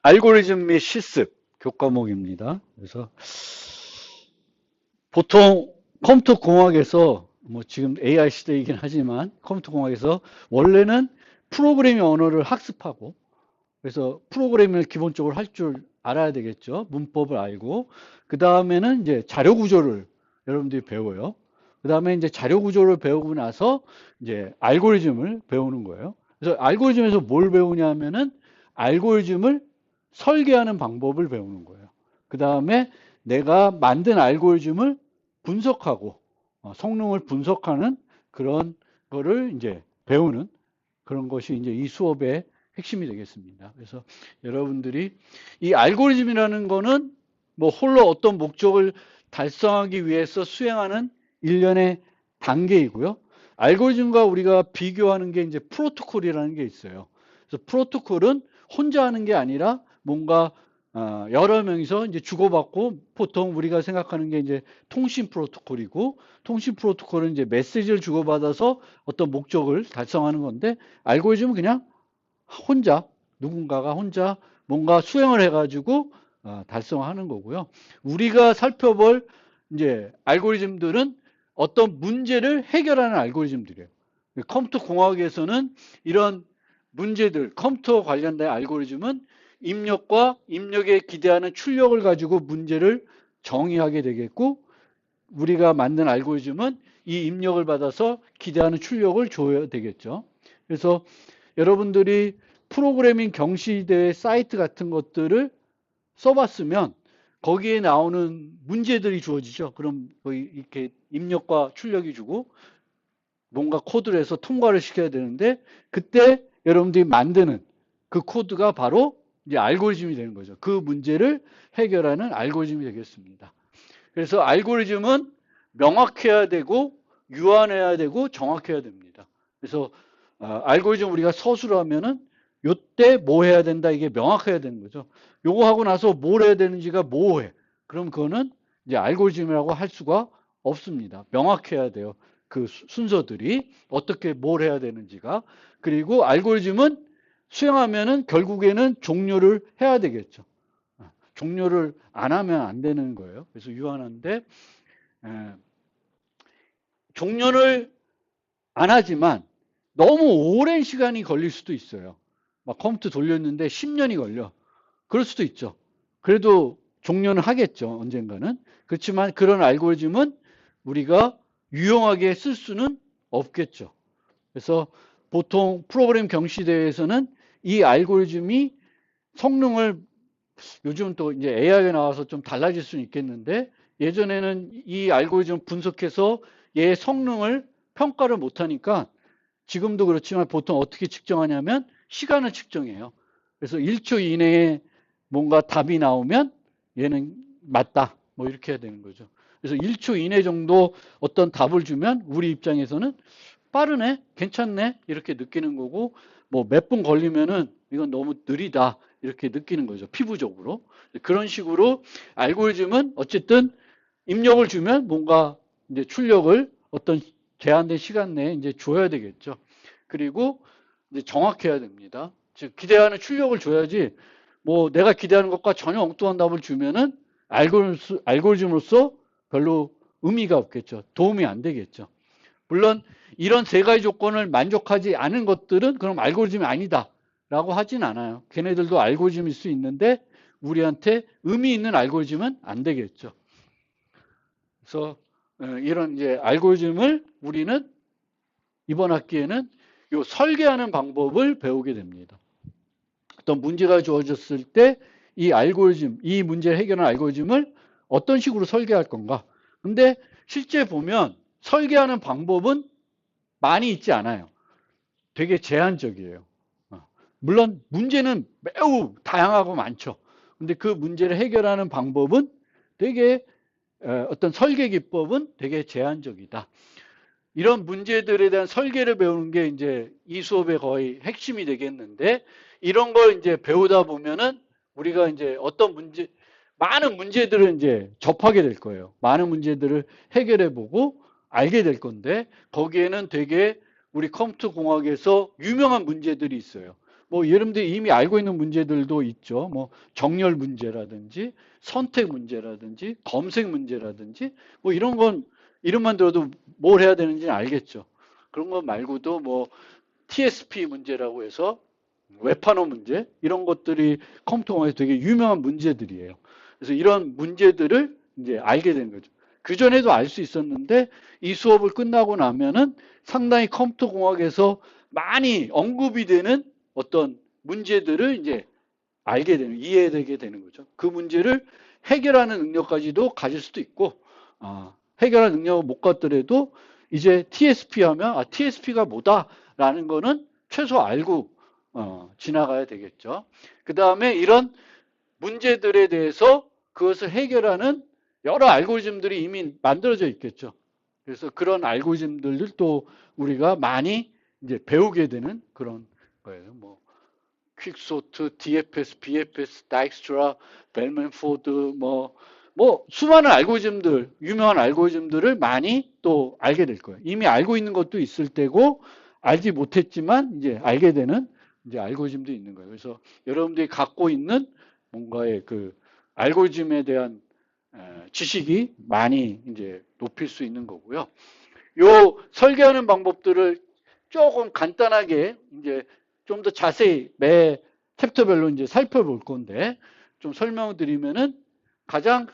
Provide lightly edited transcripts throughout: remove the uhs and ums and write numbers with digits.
알고리즘 및 실습 교과목입니다. 그래서 보통 컴퓨터 공학에서 뭐 지금 AI 시대이긴 하지만 컴퓨터 공학에서 원래는 프로그래밍 언어를 학습하고 그래서 프로그래밍을 기본적으로 할 줄 알아야 되겠죠. 문법을 알고 그 다음에는 이제 자료 구조를 여러분들이 배워요. 그 다음에 이제 자료 구조를 배우고 나서 이제 알고리즘을 배우는 거예요. 그래서 알고리즘에서 뭘 배우냐면은 알고리즘을 설계하는 방법을 배우는 거예요. 그 다음에 내가 만든 알고리즘을 분석하고 성능을 분석하는 그런 거를 이제 배우는 그런 것이 이제 이 수업의 핵심이 되겠습니다. 그래서 여러분들이 이 알고리즘이라는 거는 뭐 홀로 어떤 목적을 달성하기 위해서 수행하는 일련의 단계이고요. 알고리즘과 우리가 비교하는 게 이제 프로토콜이라는 게 있어요. 그래서 프로토콜은 혼자 하는 게 아니라 뭔가 여러 명이서 이제 주고받고 보통 우리가 생각하는 게 이제 통신 프로토콜이고 통신 프로토콜은 이제 메시지를 주고받아서 어떤 목적을 달성하는 건데 알고리즘은 그냥 혼자 누군가가 혼자 뭔가 수행을 해가지고 달성하는 거고요. 우리가 살펴볼 이제 알고리즘들은 어떤 문제를 해결하는 알고리즘들이에요. 컴퓨터 공학에서는 이런 문제들, 컴퓨터 관련된 알고리즘은 입력과 입력에 기대하는 출력을 가지고 문제를 정의하게 되겠고 우리가 만든 알고리즘은 이 입력을 받아서 기대하는 출력을 줘야 되겠죠. 그래서 여러분들이 프로그래밍 경시대 사이트 같은 것들을 써봤으면 거기에 나오는 문제들이 주어지죠. 그럼 거기 이렇게 입력과 출력이 주고 뭔가 코드를 해서 통과를 시켜야 되는데 그때 여러분들이 만드는 그 코드가 바로 이제 알고리즘이 되는 거죠. 그 문제를 해결하는 알고리즘이 되겠습니다. 그래서 알고리즘은 명확해야 되고 유한해야 되고 정확해야 됩니다. 그래서 알고리즘 우리가 서술을 하면은 요때 뭐 해야 된다 이게 명확해야 되는 거죠. 요거 하고 나서 뭘 해야 되는지가 모호해. 그럼 그거는 이제 알고리즘이라고 할 수가 없습니다. 명확해야 돼요. 그 순서들이 어떻게 뭘 해야 되는지가. 그리고 알고리즘은 수행하면은 결국에는 종료를 해야 되겠죠. 종료를 안 하면 안 되는 거예요. 그래서 유한한데 종료를 안 하지만 너무 오랜 시간이 걸릴 수도 있어요. 막 컴퓨터 돌렸는데 10년이 걸려. 그럴 수도 있죠. 그래도 종료는 하겠죠. 언젠가는. 그렇지만 그런 알고리즘은 우리가 유용하게 쓸 수는 없겠죠. 그래서 보통 프로그램 경시대회에서는 이 알고리즘이 성능을 요즘 또 이제 AI가 나와서 좀 달라질 수는 있겠는데 예전에는 이 알고리즘 분석해서 얘의 성능을 평가를 못하니까 지금도 그렇지만 보통 어떻게 측정하냐면 시간을 측정해요. 그래서 1초 이내에 뭔가 답이 나오면 얘는 맞다. 뭐 이렇게 해야 되는 거죠. 그래서 1초 이내 정도 어떤 답을 주면 우리 입장에서는 빠르네, 괜찮네 이렇게 느끼는 거고 뭐 몇 분 걸리면은 이건 너무 느리다 이렇게 느끼는 거죠. 피부적으로. 그런 식으로 알고리즘은 어쨌든 입력을 주면 뭔가 이제 출력을 어떤 제한된 시간 내에 이제 줘야 되겠죠. 그리고 이제 정확해야 됩니다. 즉 기대하는 출력을 줘야지 뭐 내가 기대하는 것과 전혀 엉뚱한 답을 주면은 알고리즘으로서 별로 의미가 없겠죠. 도움이 안 되겠죠. 물론 이런 세 가지 조건을 만족하지 않은 것들은 그럼 알고리즘이 아니다라고 하진 않아요. 걔네들도 알고리즘일 수 있는데 우리한테 의미 있는 알고리즘은 안 되겠죠. 그래서 이런 이제 알고리즘을 우리는 이번 학기에는 요 설계하는 방법을 배우게 됩니다. 어떤 문제가 주어졌을 때 이 알고리즘, 이 문제를 해결하는 알고리즘을 어떤 식으로 설계할 건가. 근데 실제 보면 설계하는 방법은 많이 있지 않아요. 되게 제한적이에요. 물론 문제는 매우 다양하고 많죠. 근데 그 문제를 해결하는 방법은 되게 어떤 설계 기법은 되게 제한적이다. 이런 문제들에 대한 설계를 배우는 게 이제 이 수업의 거의 핵심이 되겠는데 이런 걸 이제 배우다 보면은 우리가 이제 어떤 문제 많은 문제들을 이제 접하게 될 거예요. 많은 문제들을 해결해 보고 알게 될 건데 거기에는 되게 우리 컴퓨터 공학에서 유명한 문제들이 있어요. 뭐 여러분들이 이미 알고 있는 문제들도 있죠. 뭐 정렬 문제라든지 선택 문제라든지 검색 문제라든지 뭐 이런 건 이름만 들어도 뭘 해야 되는지는 알겠죠. 그런 거 말고도 뭐 TSP 문제라고 해서 웹판호 문제 이런 것들이 컴퓨터공학에서 되게 유명한 문제들이에요. 그래서 이런 문제들을 이제 알게 되는 거죠. 그 전에도 알 수 있었는데 이 수업을 끝나고 나면은 상당히 컴퓨터공학에서 많이 언급이 되는 어떤 문제들을 이제 알게 되는, 이해되게 되는 거죠. 그 문제를 해결하는 능력까지도 가질 수도 있고, 해결하는 능력을 못 갖더라도 이제 TSP 하면, TSP가 뭐다라는 거는 최소 알고, 지나가야 되겠죠. 그 다음에 이런 문제들에 대해서 그것을 해결하는 여러 알고리즘들이 이미 만들어져 있겠죠. 그래서 그런 알고리즘들을 또 우리가 많이 이제 배우게 되는 그런 거예요. 뭐 퀵소트, DFS, BFS, 다익스트라, 벨만 포드 뭐 수많은 알고리즘들, 유명한 알고리즘들을 많이 또 알게 될 거예요. 이미 알고 있는 것도 있을 때고 알지 못했지만 이제 알게 되는 이제 알고리즘도 있는 거예요. 그래서 여러분들이 갖고 있는 뭔가의 그 알고리즘에 대한 지식이 많이 이제 높일 수 있는 거고요. 요 설계하는 방법들을 조금 간단하게 이제 좀 더 자세히 매 챕터별로 이제 살펴볼 건데 좀 설명을 드리면은 가장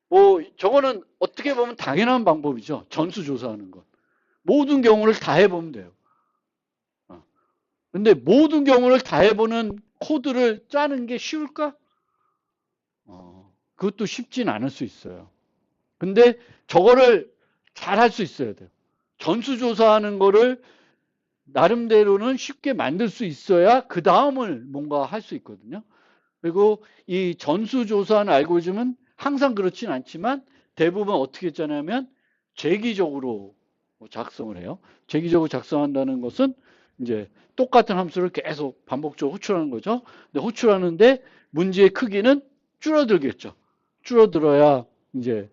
뭐 저거는 어떻게 보면 당연한 방법이죠. 전수조사하는 것. 모든 경우를 다 해보면 돼요. 근데 모든 경우를 다 해보는 코드를 짜는 게 쉬울까? 그것도 쉽진 않을 수 있어요. 근데 저거를 잘 할 수 있어야 돼요. 전수조사하는 거를 나름대로는 쉽게 만들 수 있어야 그 다음을 뭔가 할 수 있거든요. 그리고 이 전수조사하는 알고리즘은 항상 그렇진 않지만 대부분 어떻게 했잖아면 재기적으로 작성을 해요. 재기적으로 작성한다는 것은 이제 똑같은 함수를 계속 반복적으로 호출하는 거죠. 근데 호출하는데 문제의 크기는 줄어들겠죠. 줄어들어야 이제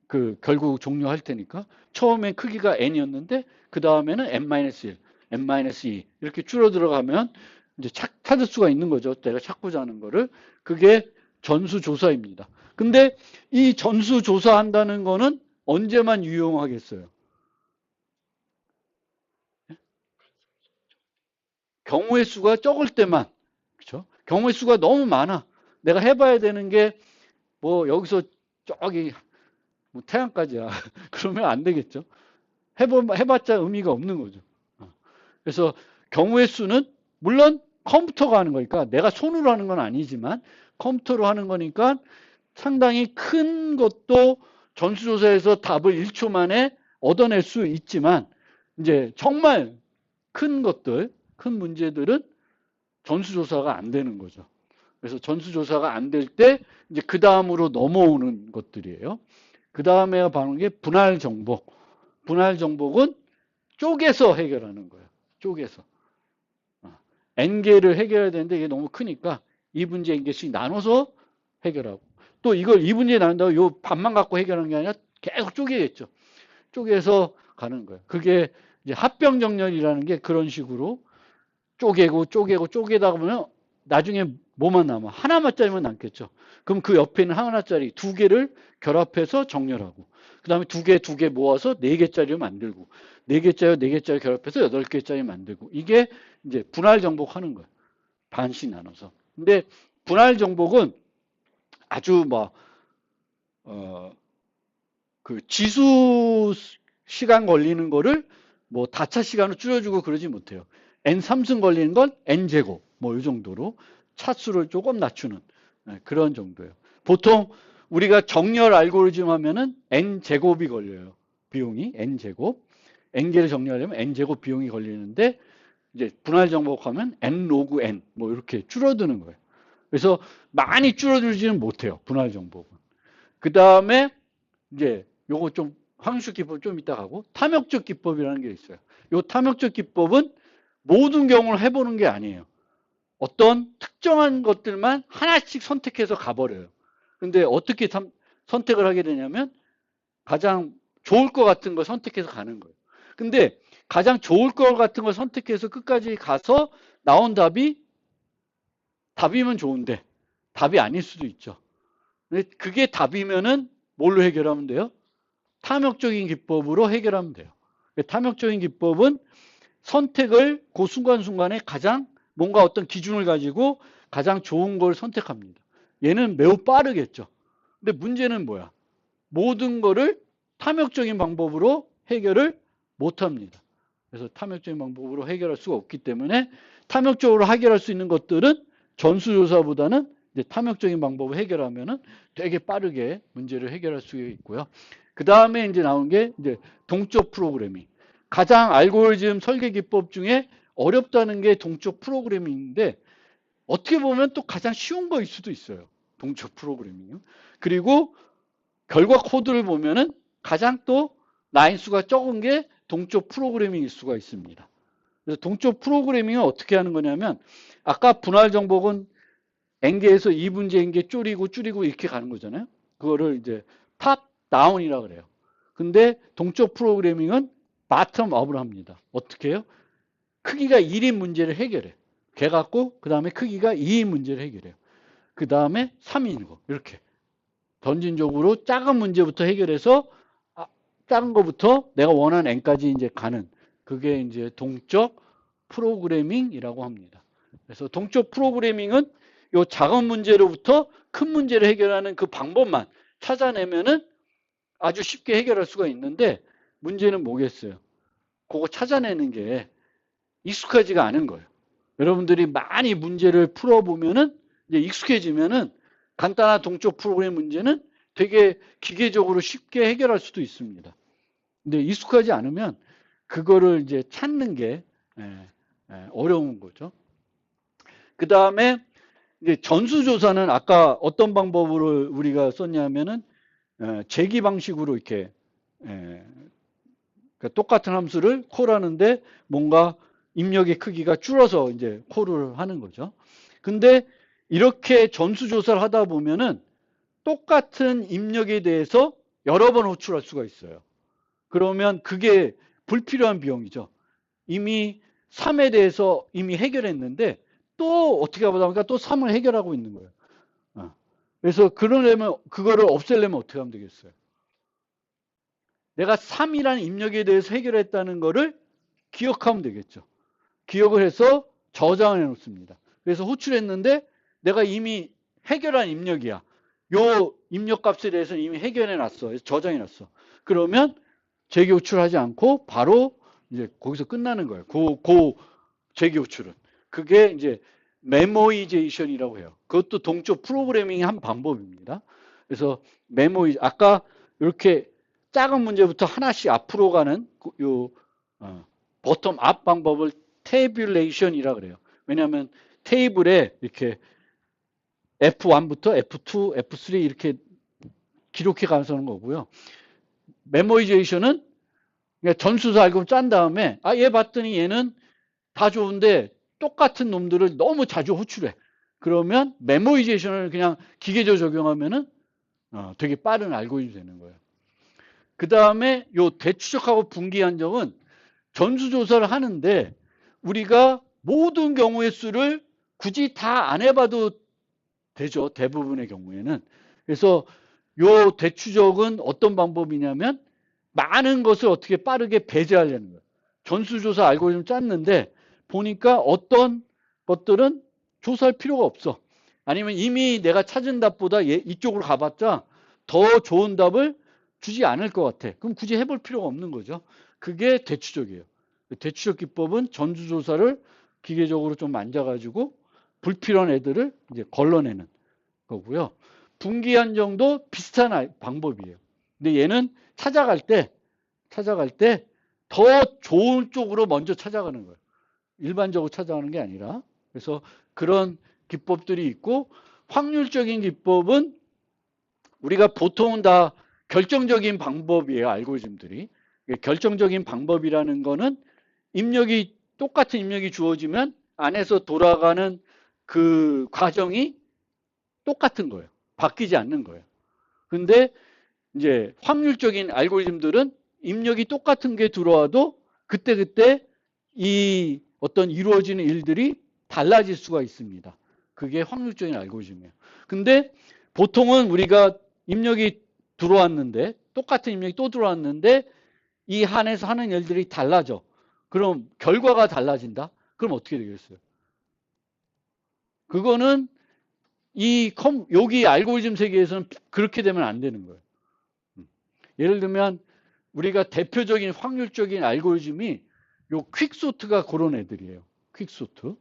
그 결국 종료할 테니까 처음에 크기가 n이었는데 그 다음에는 n-1, n-2 이렇게 줄어들어가면 이제 찾을 수가 있는 거죠. 내가 찾고자 하는 거를. 그게 전수조사입니다. 근데 이 전수조사한다는 거는 언제만 유용하겠어요? 경우의 수가 적을 때만. 그렇죠? 경우의 수가 너무 많아. 내가 해봐야 되는 게 뭐 여기서 저기 뭐 태양까지야. 그러면 안 되겠죠. 해봤자 의미가 없는 거죠. 그래서 경우의 수는 물론 컴퓨터가 하는 거니까 내가 손으로 하는 건 아니지만 컴퓨터로 하는 거니까 상당히 큰 것도 전수조사에서 답을 1초 만에 얻어낼 수 있지만 이제 정말 큰 것들, 큰 문제들은 전수조사가 안 되는 거죠. 그래서 전수조사가 안 될 때 이제 그 다음으로 넘어오는 것들이에요. 그 다음에 바로 게 분할 정복. 분할 정복은 쪼개서 해결하는 거예요. 쪼개서. n개를 해결해야 되는데 이게 너무 크니까 2분의 n개씩 나눠서 해결하고 또 이걸 2분의 나눈다고 요 반만 갖고 해결하는 게 아니라 계속 쪼개겠죠. 쪼개서 가는 거예요. 그게 이제 합병정렬이라는 게 그런 식으로 쪼개고 쪼개고 쪼개다 보면 나중에 뭐만 남아? 하나만짜리만 남겠죠. 그럼 그 옆에 있는 하나짜리 두 개를 결합해서 정렬하고 그 다음에 두 개 모아서 네 개짜리를 만들고 네 개짜리 네 개짜리 결합해서 여덟 개짜리 만들고 이게 이제 분할 정복하는 거예요. 반씩 나눠서. 근데 분할 정복은 아주 막 그 지수 시간 걸리는 거를 뭐 다차 시간으로 줄여주고 그러지 못해요. n3승 걸리는 건 n제곱 뭐 이 정도로 차수를 조금 낮추는 그런 정도예요. 보통 우리가 정렬 알고리즘 하면은 n제곱이 걸려요. 비용이 n제곱. n개를 정렬하려면 n제곱 비용이 걸리는데 이제 분할 정복하면 n 로그 n 뭐 이렇게 줄어드는 거예요. 그래서 많이 줄어들지는 못해요. 분할 정복은. 그 다음에 이제 요거 좀 함수 기법 좀 이따 가고 탐욕적 기법이라는 게 있어요. 요 탐욕적 기법은 모든 경우를 해보는 게 아니에요. 어떤 특정한 것들만 하나씩 선택해서 가버려요. 근데 어떻게 선택을 하게 되냐면 가장 좋을 것 같은 걸 선택해서 가는 거예요. 근데 가장 좋을 것 같은 걸 선택해서 끝까지 가서 나온 답이 답이면 좋은데 답이 아닐 수도 있죠. 근데 그게 답이면은 뭘로 해결하면 돼요? 탐욕적인 기법으로 해결하면 돼요. 탐욕적인 기법은 선택을 그 순간순간에 가장 뭔가 어떤 기준을 가지고 가장 좋은 걸 선택합니다. 얘는 매우 빠르겠죠. 근데 문제는 뭐야? 모든 거를 탐욕적인 방법으로 해결을 못 합니다. 그래서 탐욕적인 방법으로 해결할 수가 없기 때문에 탐욕적으로 해결할 수 있는 것들은 전수조사보다는 이제 탐욕적인 방법을 해결하면은 되게 빠르게 문제를 해결할 수 있고요. 그 다음에 이제 나온 게 이제 동적 프로그래밍. 가장 알고리즘 설계 기법 중에 어렵다는 게 동적 프로그래밍인데 어떻게 보면 또 가장 쉬운 거일 수도 있어요. 동적 프로그래밍은. 그리고 결과 코드를 보면은 가장 또 라인 수가 적은 게 동적 프로그래밍일 수가 있습니다. 그래서 동적 프로그래밍은 어떻게 하는 거냐면 아까 분할 정복은 N개에서 2분제 N개 줄이고 이렇게 가는 거잖아요. 그거를 이제 탑 다운이라 그래요. 근데 동적 프로그래밍은 바텀 업을 합니다. 어떻게 해요? 크기가 1인 문제를 해결해. 걔 갖고 그 다음에 크기가 2인 문제를 해결해요. 그 다음에 3인 거 이렇게 점진적으로 작은 문제부터 해결해서 작은 거부터 내가 원하는 N까지 이제 가는 그게 이제 동적 프로그래밍이라고 합니다. 그래서 동적 프로그래밍은 요 작은 문제로부터 큰 문제를 해결하는 그 방법만 찾아내면은 아주 쉽게 해결할 수가 있는데 문제는 뭐겠어요? 그거 찾아내는 게 익숙하지가 않은 거예요. 여러분들이 많이 문제를 풀어보면은 이제 익숙해지면은 간단한 동적 프로그램 문제는 되게 기계적으로 쉽게 해결할 수도 있습니다. 근데 익숙하지 않으면 그거를 이제 찾는 게 어려운 거죠. 그 다음에 이제 전수조사는 아까 어떤 방법으로 우리가 썼냐면은 제기 방식으로 이렇게 그러니까 똑같은 함수를 콜하는데 뭔가 입력의 크기가 줄어서 이제 콜을 하는 거죠. 근데 이렇게 전수조사를 하다 보면은 똑같은 입력에 대해서 여러 번 호출할 수가 있어요. 그러면 그게 불필요한 비용이죠. 이미 3에 대해서 이미 해결했는데 또 어떻게 하다 보니까 또 3을 해결하고 있는 거예요. 그래서 그러려면 그거를 없애려면 어떻게 하면 되겠어요? 내가 3이라는 입력에 대해서 해결했다는 거를 기억하면 되겠죠. 기억을 해서 저장을 해놓습니다. 그래서 호출했는데 내가 이미 해결한 입력이야. 요 입력값에 대해서 이미 해결해놨어. 저장해놨어. 그러면 재개 호출하지 않고 바로 이제 거기서 끝나는 거예요. 그 재개 호출은. 그게 이제 메모이제이션이라고 해요. 그것도 동적 프로그래밍의 한 방법입니다. 그래서 아까 이렇게 작은 문제부터 하나씩 앞으로 가는 요 버텀 앞 방법을 테이블레이션이라 그래요. 왜냐하면 테이블에 이렇게 F1부터 F2, F3 이렇게 기록해 가면서 하는 거고요. 메모이제이션은 그냥 전수사 알고름 짠 다음에 얘 봤더니 얘는 다 좋은데 똑같은 놈들을 너무 자주 호출해. 그러면 메모이제이션을 그냥 기계적으로 적용하면은 되게 빠른 알고리즘이 되는 거예요. 그 다음에 요 대추적하고 분기 한정은 전수조사를 하는데 우리가 모든 경우의 수를 굳이 다 안 해봐도 되죠. 대부분의 경우에는. 그래서 요 대추적은 어떤 방법이냐면 많은 것을 어떻게 빠르게 배제하려는 거예요. 전수조사 알고리즘 짰는데 보니까 어떤 것들은 조사할 필요가 없어. 아니면 이미 내가 찾은 답보다 이쪽으로 가봤자 더 좋은 답을 주지 않을 것 같아. 그럼 굳이 해볼 필요가 없는 거죠. 그게 대추적이에요. 대추적 기법은 전수조사를 기계적으로 좀 만져가지고 불필요한 애들을 이제 걸러내는 거고요. 분기 한정도 비슷한 방법이에요. 근데 얘는 찾아갈 때 더 좋은 쪽으로 먼저 찾아가는 거예요. 일반적으로 찾아가는 게 아니라. 그래서 그런 기법들이 있고 확률적인 기법은 우리가 보통은 다 결정적인 방법이에요. 알고리즘들이. 결정적인 방법이라는 거는 똑같은 입력이 주어지면 안에서 돌아가는 그 과정이 똑같은 거예요. 바뀌지 않는 거예요. 근데 이제 확률적인 알고리즘들은 입력이 똑같은 게 들어와도 그때그때 이 어떤 이루어지는 일들이 달라질 수가 있습니다. 그게 확률적인 알고리즘이에요. 근데 보통은 우리가 입력이 들어왔는데 똑같은 입력이 또 들어왔는데 이 한에서 하는 일들이 달라져. 그럼 결과가 달라진다? 그럼 어떻게 되겠어요? 그거는 여기 알고리즘 세계에서는 그렇게 되면 안 되는 거예요. 예를 들면 우리가 대표적인 확률적인 알고리즘이 요 퀵소트가 그런 애들이에요. 퀵소트.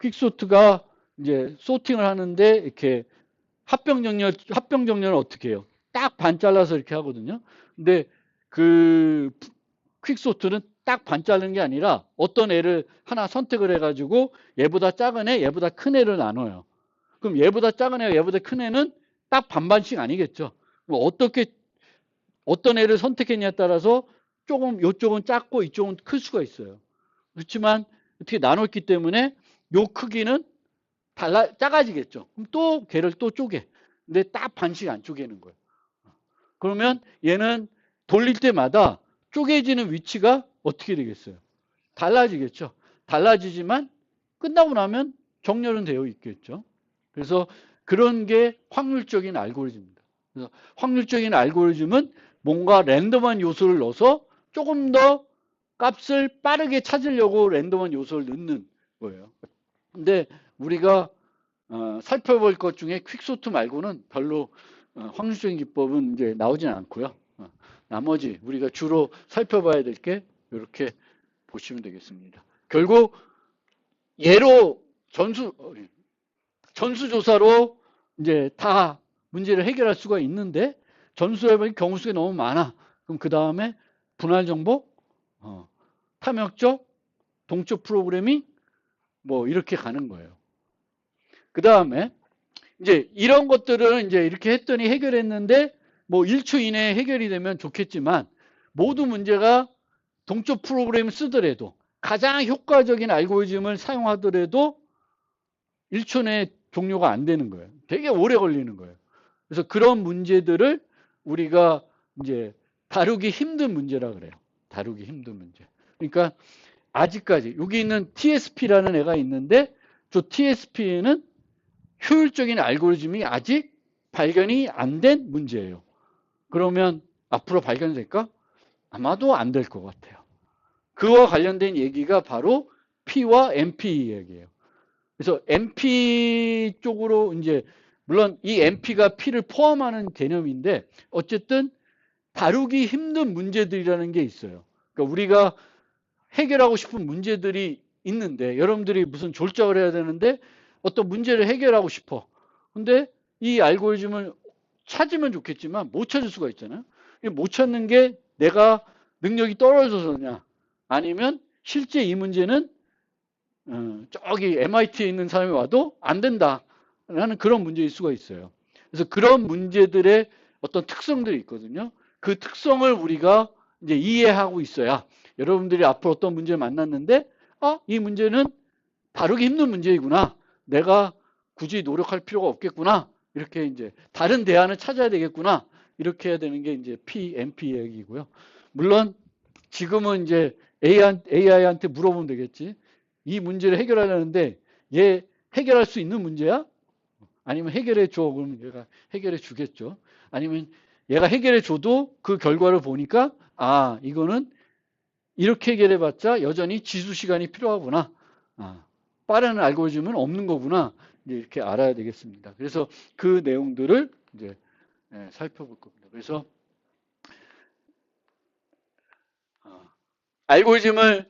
퀵소트가 이제 소팅을 하는데 이렇게 합병 정렬을 어떻게 해요? 딱 반 잘라서 이렇게 하거든요. 근데 그 퀵소트는 딱 반 자르는 게 아니라 어떤 애를 하나 선택을 해가지고 얘보다 작은 애, 얘보다 큰 애를 나눠요. 그럼 얘보다 작은 애와 얘보다 큰 애는 딱 반반씩 아니겠죠. 어떤 애를 선택했냐에 따라서 조금 이쪽은 작고 이쪽은 클 수가 있어요. 그렇지만 어떻게 나눴기 때문에 요 크기는 작아지겠죠. 그럼 또 걔를 또 쪼개. 근데 딱 반씩 안 쪼개는 거예요. 그러면 얘는 돌릴 때마다 쪼개지는 위치가 어떻게 되겠어요? 달라지겠죠. 달라지지만 끝나고 나면 정렬은 되어 있겠죠. 그래서 그런 게 확률적인 알고리즘입니다. 그래서 확률적인 알고리즘은 뭔가 랜덤한 요소를 넣어서 조금 더 값을 빠르게 찾으려고 랜덤한 요소를 넣는 거예요. 근데 우리가 살펴볼 것 중에 퀵소트 말고는 별로 확률적인 기법은 이제 나오진 않고요. 나머지 우리가 주로 살펴봐야 될 게 이렇게 보시면 되겠습니다. 결국 예로 전수조사로 이제 다 문제를 해결할 수가 있는데 전수해보니 경우수가 너무 많아. 그럼 그 다음에 분할 정보, 탐욕적, 동적 프로그래밍 뭐 이렇게 가는 거예요. 그 다음에 이제 이런 것들은 이제 이렇게 했더니 해결했는데 뭐 1초 이내에 해결이 되면 좋겠지만 모두 문제가 동적 프로그램을 쓰더라도 가장 효과적인 알고리즘을 사용하더라도 1초 내에 종료가 안 되는 거예요. 되게 오래 걸리는 거예요. 그래서 그런 문제들을 우리가 이제 다루기 힘든 문제라 그래요. 다루기 힘든 문제. 그러니까 아직까지 여기 있는 TSP라는 애가 있는데 저 TSP는 효율적인 알고리즘이 아직 발견이 안 된 문제예요. 그러면 앞으로 발견될까? 아마도 안 될 것 같아요. 그와 관련된 얘기가 바로 P와 MP 얘기예요. 그래서 MP 쪽으로 이제 물론 이 MP가 P를 포함하는 개념인데 어쨌든 다루기 힘든 문제들이라는 게 있어요. 그러니까 우리가 해결하고 싶은 문제들이 있는데 여러분들이 무슨 졸작을 해야 되는데 어떤 문제를 해결하고 싶어. 근데 이 알고리즘을 찾으면 좋겠지만 못 찾을 수가 있잖아요. 못 찾는 게 내가 능력이 떨어져서냐 아니면 실제 이 문제는 저기 MIT에 있는 사람이 와도 안 된다라는 그런 문제일 수가 있어요. 그래서 그런 문제들의 어떤 특성들이 있거든요. 그 특성을 우리가 이제 이해하고 있어야 여러분들이 앞으로 어떤 문제를 만났는데 이 문제는 다루기 힘든 문제이구나. 내가 굳이 노력할 필요가 없겠구나. 이렇게 이제 다른 대안을 찾아야 되겠구나. 이렇게 해야 되는 게 이제 PMP 얘기고요. 물론 지금은 이제 AI한테 물어보면 되겠지. 이 문제를 해결하려는데 얘 해결할 수 있는 문제야? 아니면 해결해 줘. 그러면 얘가 해결해 주겠죠. 아니면 얘가 해결해 줘도 그 결과를 보니까 이거는 이렇게 해결해 봤자 여전히 지수 시간이 필요하구나. 빠른 알고리즘은 없는 거구나. 이제 이렇게 알아야 되겠습니다. 그래서 그 내용들을 이제 살펴볼 겁니다. 그래서 알고리즘을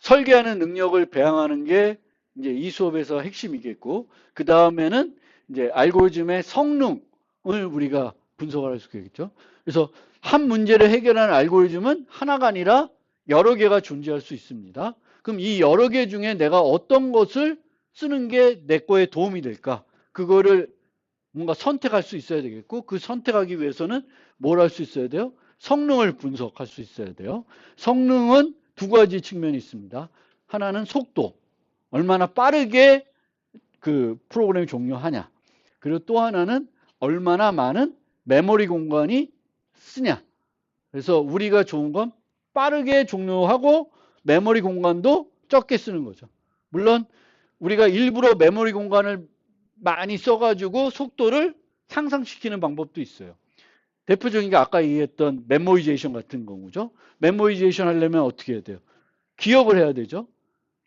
설계하는 능력을 배양하는 게 이제 이 수업에서 핵심이겠고, 그 다음에는 이제 알고리즘의 성능을 우리가 분석을 할 수 있겠죠. 그래서 한 문제를 해결하는 알고리즘은 하나가 아니라 여러 개가 존재할 수 있습니다. 그럼 이 여러 개 중에 내가 어떤 것을 쓰는 게 내 거에 도움이 될까? 그거를 뭔가 선택할 수 있어야 되겠고, 그 선택하기 위해서는 뭘 할 수 있어야 돼요? 성능을 분석할 수 있어야 돼요. 성능은 두 가지 측면이 있습니다. 하나는 속도, 얼마나 빠르게 그 프로그램이 종료하냐. 그리고 또 하나는 얼마나 많은 메모리 공간이 쓰냐. 그래서 우리가 좋은 건 빠르게 종료하고 메모리 공간도 적게 쓰는 거죠. 물론 우리가 일부러 메모리 공간을 많이 써가지고 속도를 향상시키는 방법도 있어요. 대표적인 게 아까 얘기했던 메모리제이션 같은 경우죠. 메모리제이션 하려면 어떻게 해야 돼요? 기억을 해야 되죠.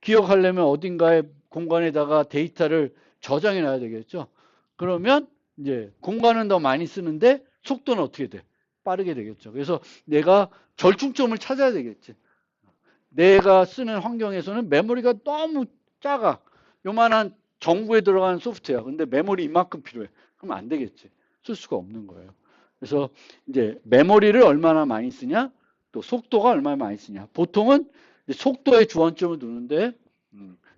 기억하려면 어딘가에 공간에다가 데이터를 저장해 놔야 되겠죠. 그러면 이제 공간은 더 많이 쓰는데 속도는 어떻게 돼? 빠르게 되겠죠. 그래서 내가 절충점을 찾아야 되겠지. 내가 쓰는 환경에서는 메모리가 너무 작아. 요만한 정부에 들어가는 소프트웨어. 근데 메모리 이만큼 필요해. 그럼 안 되겠지. 쓸 수가 없는 거예요. 그래서 이제 메모리를 얼마나 많이 쓰냐, 또 속도가 얼마나 많이 쓰냐. 보통은 속도에 주안점을 두는데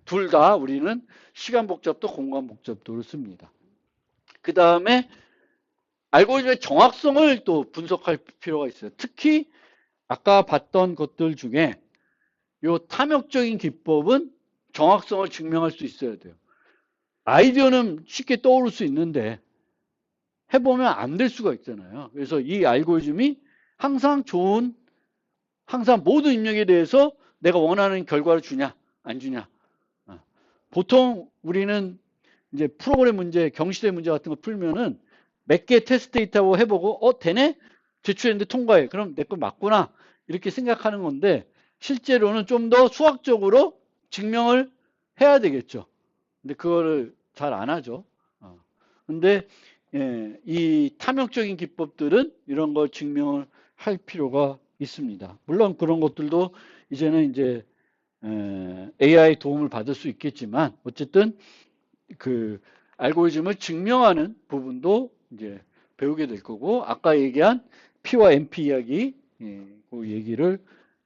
둘 다 우리는 시간 복잡도 공간 복잡도를 씁니다. 그 다음에 알고리즘의 정확성을 또 분석할 필요가 있어요. 특히 아까 봤던 것들 중에 요 탐욕적인 기법은 정확성을 증명할 수 있어야 돼요. 아이디어는 쉽게 떠오를 수 있는데 해보면 안 될 수가 있잖아요. 그래서 이 알고리즘이 항상 항상 모든 입력에 대해서 내가 원하는 결과를 주냐, 안 주냐. 보통 우리는 이제 프로그램 문제, 경시대 문제 같은 거 풀면은 몇 개 테스트 데이터하고 해보고, 되네? 제출했는데 통과해. 그럼 내 거 맞구나. 이렇게 생각하는 건데, 실제로는 좀 더 수학적으로 증명을 해야 되겠죠. 근데 그거를 잘 안 하죠. 근데 예, 이 탐욕적인 기법들은 이런 걸 증명을 할 필요가 있습니다. 물론 그런 것들도 이제는 이제 AI 도움을 받을 수 있겠지만 어쨌든 그 알고리즘을 증명하는 부분도 이제 배우게 될 거고 아까 얘기한 P와 NP 이야기 그 얘기를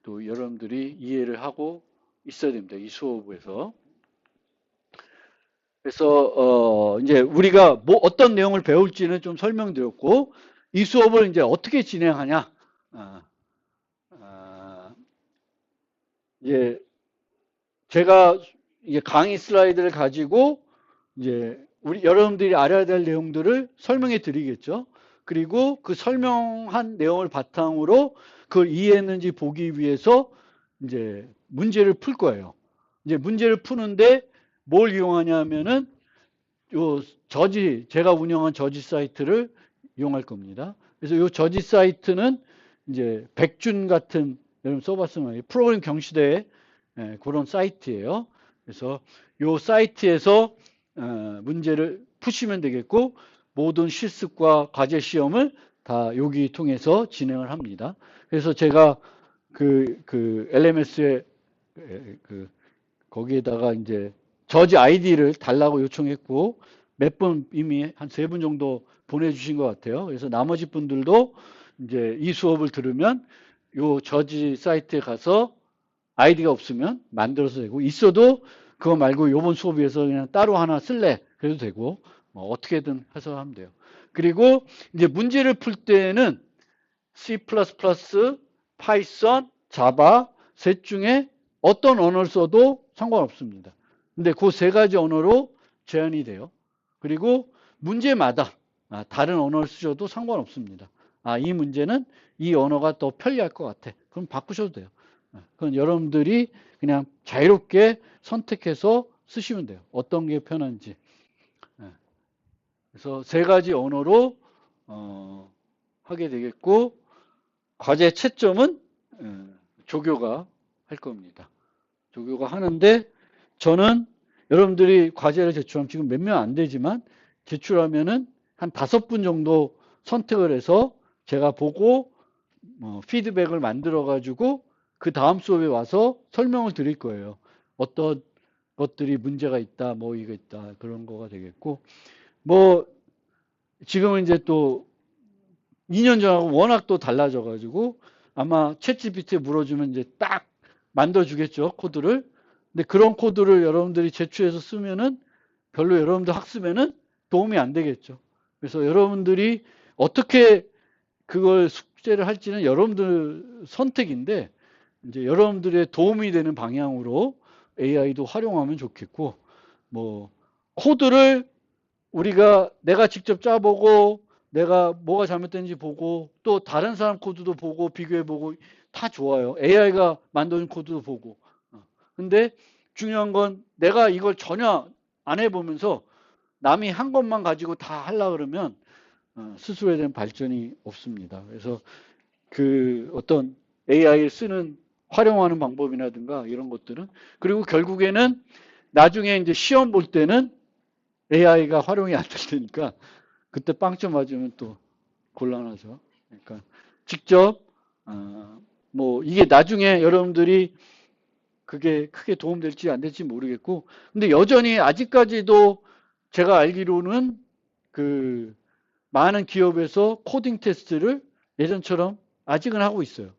또 여러분들이 이해를 하고 있어야 됩니다. 이 수업에서. 그래서 이제 우리가 뭐 어떤 내용을 배울지는 좀 설명드렸고 이 수업을 이제 어떻게 진행하냐 아, 아, 이제 제가 이제 강의 슬라이드를 가지고 이제 우리 여러분들이 알아야 될 내용들을 설명해 드리겠죠. 그리고 그 설명한 내용을 바탕으로 그걸 이해했는지 보기 위해서 이제 문제를 풀 거예요. 이제 문제를 푸는데 뭘 이용하냐면은 요 제가 운영한 저지 사이트를 이용할 겁니다. 그래서 요 저지 사이트는 이제 백준 같은 여러분 써봤으면 프로그램 경시대 그런 사이트예요. 그래서 요 사이트에서 문제를 푸시면 되겠고 모든 실습과 과제 시험을 다 여기 통해서 진행을 합니다. 그래서 제가 그 LMS에 거기에다가 이제 저지 아이디를 달라고 요청했고 몇 분 이미 한 3분 정도 보내주신 것 같아요. 그래서 나머지 분들도 이제 이 수업을 들으면 요 저지 사이트에 가서 아이디가 없으면 만들어서 되고 있어도 그거 말고 요번 수업에서 그냥 따로 하나 쓸래 그래도 되고 뭐 어떻게든 해서 하면 돼요. 그리고 이제 문제를 풀 때는 C++, 파이썬, 자바 셋 중에 어떤 언어를 써도 상관없습니다. 근데 그 세 가지 언어로 제한이 돼요. 그리고 문제마다 다른 언어를 쓰셔도 상관없습니다. 이 문제는 이 언어가 더 편리할 것 같아. 그럼 바꾸셔도 돼요. 그건 여러분들이 그냥 자유롭게 선택해서 쓰시면 돼요. 어떤 게 편한지. 그래서 세 가지 언어로 하게 되겠고 과제 채점은 조교가 할 겁니다. 조교가 하는데 저는 여러분들이 과제를 제출하면 지금 몇 명 안 되지만 제출하면은 한 5분 정도 선택을 해서 제가 보고 피드백을 만들어 가지고 그 다음 수업에 와서 설명을 드릴 거예요. 어떤 것들이 문제가 있다, 뭐 이거 있다 그런 거가 되겠고 뭐 지금은 이제 또 2년 전하고 워낙 또 달라져 가지고 아마 챗GPT에 물어주면 이제 딱 만들어 주겠죠 코드를. 근데 그런 코드를 여러분들이 제출해서 쓰면은 별로 여러분들 학습에는 도움이 안 되겠죠. 그래서 여러분들이 어떻게 그걸 숙제를 할지는 여러분들 선택인데 이제 여러분들의 도움이 되는 방향으로 AI도 활용하면 좋겠고 뭐 코드를 내가 직접 짜보고 내가 뭐가 잘못된지 보고 또 다른 사람 코드도 보고 비교해보고 다 좋아요. AI가 만든 코드도 보고. 근데 중요한 건 내가 이걸 전혀 안 해보면서 남이 한 것만 가지고 다 하려 그러면 스스로에 대한 발전이 없습니다. 그래서 그 어떤 AI를 쓰는 활용하는 방법이라든가 이런 것들은 그리고 결국에는 나중에 이제 시험 볼 때는 AI가 활용이 안 될 테니까 그때 빵점 맞으면 또 곤란하죠. 그러니까 직접 뭐 이게 나중에 여러분들이 그게 크게 도움될지 안 될지 모르겠고 근데 여전히 아직까지도 제가 알기로는 그 많은 기업에서 코딩 테스트를 예전처럼 아직은 하고 있어요.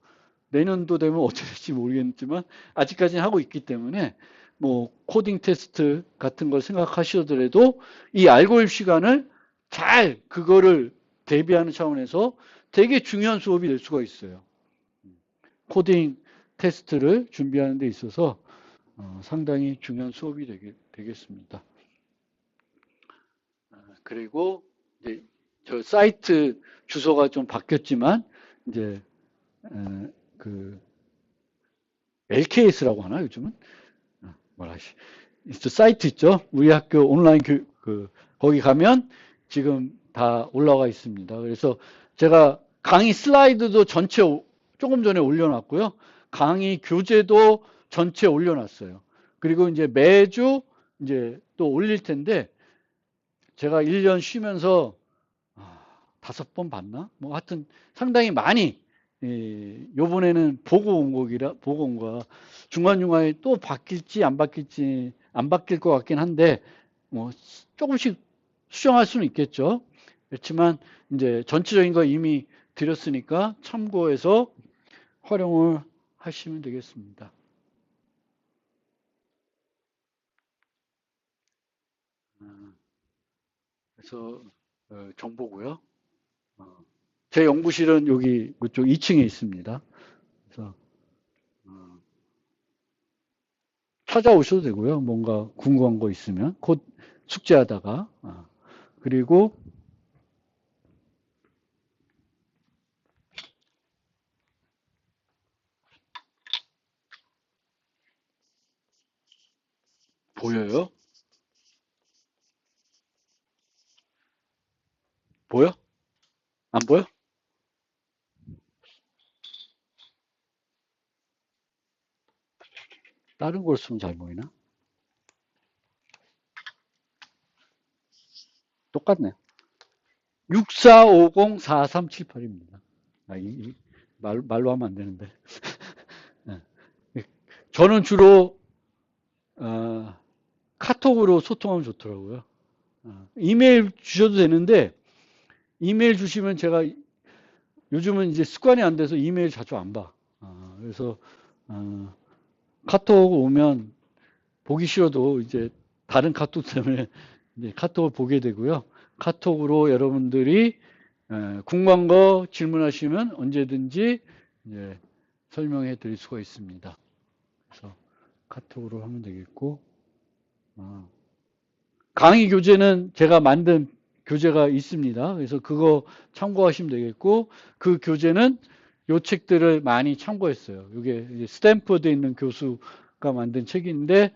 내년도 되면 어떻게 될지 모르겠지만 아직까지는 하고 있기 때문에 뭐 코딩 테스트 같은 걸 생각하시더라도 이 알고리즘 시간을 잘 그거를 대비하는 차원에서 되게 중요한 수업이 될 수가 있어요. 코딩 테스트를 준비하는 데 있어서 상당히 중요한 수업이 되겠습니다. 그리고 이제 저 사이트 주소가 좀 바뀌었지만 이제 그 LKS라고 하나 요즘은 뭐라시 사이트 있죠. 우리 학교 온라인 거기 가면 지금 다 올라와 있습니다. 그래서 제가 강의 슬라이드도 전체 조금 전에 올려놨고요. 강의 교재도 전체 올려놨어요. 그리고 이제 매주 이제 또 올릴 텐데 제가 1년 쉬면서 5번 봤나? 뭐 하여튼 상당히 많이 요번에는 보고 온 거야. 중간중간에 또 바뀔지 안 바뀔지 안 바뀔 것 같긴 한데 뭐 조금씩 수정할 수는 있겠죠. 그렇지만 이제 전체적인 거 이미 드렸으니까 참고해서 활용을 하시면 되겠습니다. 그래서 정보고요. 제 연구실은 여기 그쪽 2층에 있습니다. 그래서 찾아오셔도 되고요. 뭔가 궁금한 거 있으면 곧 숙제하다가 그리고 보여요? 보여? 안 보여? 다른 걸 쓰면 잘 보이나? 똑같네. 6450-4378입니다. 말로 하면 안 되는데. 저는 주로 어, 카톡으로 소통하면 좋더라고요. 이메일 주셔도 되는데 이메일 주시면 제가 요즘은 이제 습관이 안 돼서 이메일 자주 안 봐. 그래서 카톡 오면 보기 싫어도 이제 다른 카톡 때문에 이제 카톡을 보게 되고요. 카톡으로 여러분들이 궁금한 거 질문하시면 언제든지 이제 설명해 드릴 수가 있습니다. 그래서 카톡으로 하면 되겠고 강의 교재는 제가 만든 교재가 있습니다. 그래서 그거 참고하시면 되겠고 그 교재는 요 책들을 많이 참고했어요. 이게 스탠퍼드에 있는 교수가 만든 책인데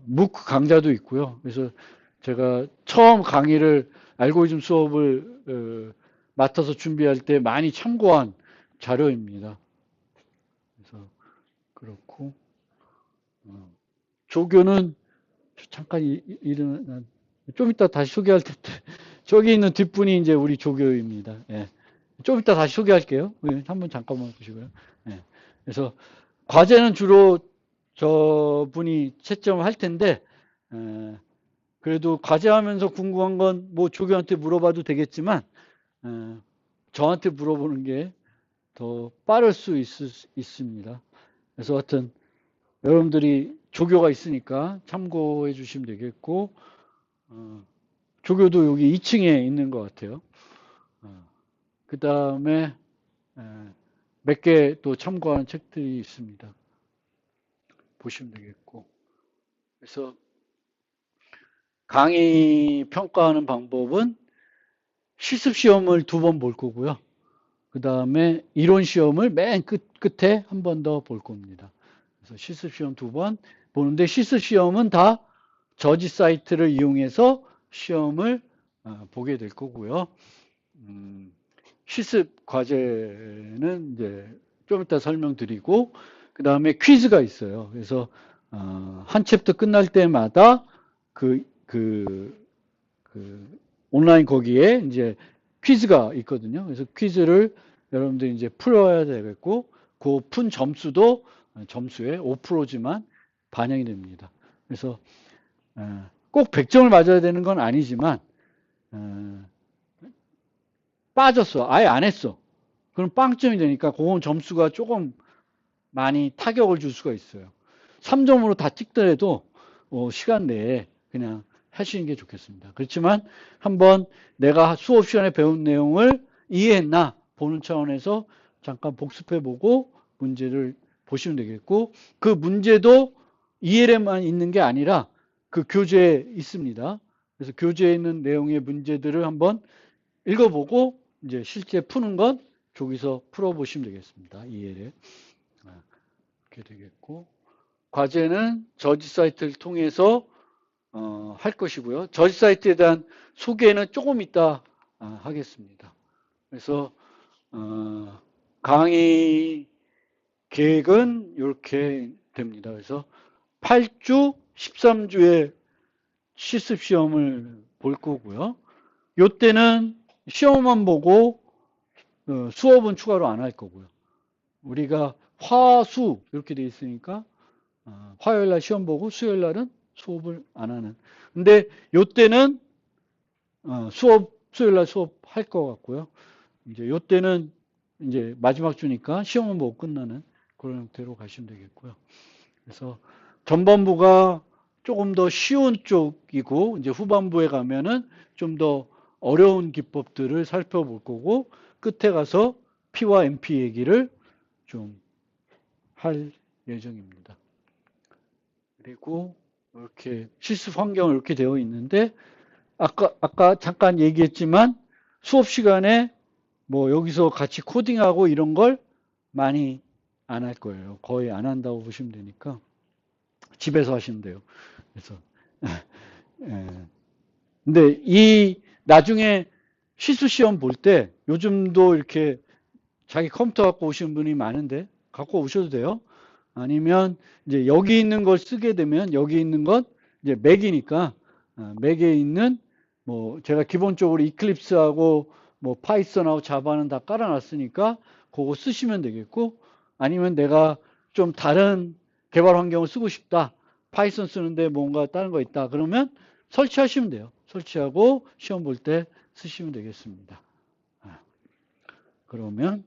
무크 강좌도 있고요. 그래서 제가 처음 강의를 알고리즘 수업을 맡아서 준비할 때 많이 참고한 자료입니다. 그래서 그렇고 조교는 잠깐 일어나 좀 이따 다시 소개할 텐데 저기 있는 뒷분이 이제 우리 조교입니다. 예. 좀 이따 다시 소개할게요. 한번 잠깐만 보시고요. 예. 그래서 과제는 주로 저분이 채점을 할 텐데 그래도 과제하면서 궁금한 건 뭐 조교한테 물어봐도 되겠지만 저한테 물어보는 게 더 빠를 수 있습니다. 그래서 하여튼 여러분들이 조교가 있으니까 참고해 주시면 되겠고 조교도 여기 2층에 있는 것 같아요. 그 다음에 몇 개 또 참고하는 책들이 있습니다. 보시면 되겠고 그래서 강의 평가하는 방법은 실습 시험을 2번 볼 거고요. 그 다음에 이론 시험을 맨 끝에 한 번 더 볼 겁니다. 그래서 실습 시험 2번 보는데 실습 시험은 다 저지 사이트를 이용해서 시험을 보게 될 거고요. 실습 과제는 이제 좀 이따 설명드리고, 그 다음에 퀴즈가 있어요. 그래서 한 챕터 끝날 때마다 그 온라인 거기에 이제 퀴즈가 있거든요. 그래서 퀴즈를 여러분들이 이제 풀어야 되겠고, 그 푼 점수도 점수의 5%지만 반영이 됩니다. 그래서 꼭 100점을 맞아야 되는 건 아니지만 빠졌어. 아예 안 했어. 그럼 빵점이 되니까 그건 점수가 조금 많이 타격을 줄 수가 있어요. 3점으로 다 찍더라도 시간 내에 그냥 하시는 게 좋겠습니다. 그렇지만 한번 내가 수업 시간에 배운 내용을 이해했나 보는 차원에서 잠깐 복습해보고 문제를 보시면 되겠고, 그 문제도 EL에만 있는 게 아니라 그 교재에 있습니다. 그래서 교재에 있는 내용의 문제들을 한번 읽어보고 이제 실제 푸는 건 저기서 풀어보시면 되겠습니다. EL에. 이렇게 되겠고, 과제는 저지 사이트를 통해서 할 것이고요. 저지 사이트에 대한 소개는 조금 이따 하겠습니다. 그래서 강의 계획은 이렇게 됩니다. 그래서 8주, 13주의 실습 시험을 볼 거고요. 이때는 시험만 보고 수업은 추가로 안 할 거고요. 우리가 화수 이렇게 돼 있으니까 화요일 날 시험 보고 수요일 날은 수업을 안 하는. 근데 이때는 수요일 날 수업 할 것 같고요. 이제 이때는 이제 마지막 주니까 시험은 보고 끝나는 그런 형태로 가시면 되겠고요. 그래서 전반부가 조금 더 쉬운 쪽이고, 이제 후반부에 가면은 좀 더 어려운 기법들을 살펴볼 거고, 끝에 가서 P와 MP 얘기를 좀 할 예정입니다. 그리고 이렇게 실습 환경은 이렇게 되어 있는데, 아까 잠깐 얘기했지만 수업 시간에 뭐 여기서 같이 코딩하고 이런 걸 많이 안 할 거예요. 거의 안 한다고 보시면 되니까 집에서 하시면 돼요. 그래서 근데 이 나중에 실수 시험 볼 때 요즘도 이렇게 자기 컴퓨터 갖고 오시는 분이 많은데 갖고 오셔도 돼요. 아니면 이제 여기 있는 걸 쓰게 되면 여기 있는 건 이제 맥이니까 맥에 있는 뭐 제가 기본적으로 이클립스하고 뭐 파이썬하고 자바는 다 깔아놨으니까 그거 쓰시면 되겠고, 아니면 내가 좀 다른 개발 환경을 쓰고 싶다. 파이썬 쓰는데 뭔가 다른 거 있다. 그러면 설치하시면 돼요. 설치하고 시험 볼 때 쓰시면 되겠습니다. 그러면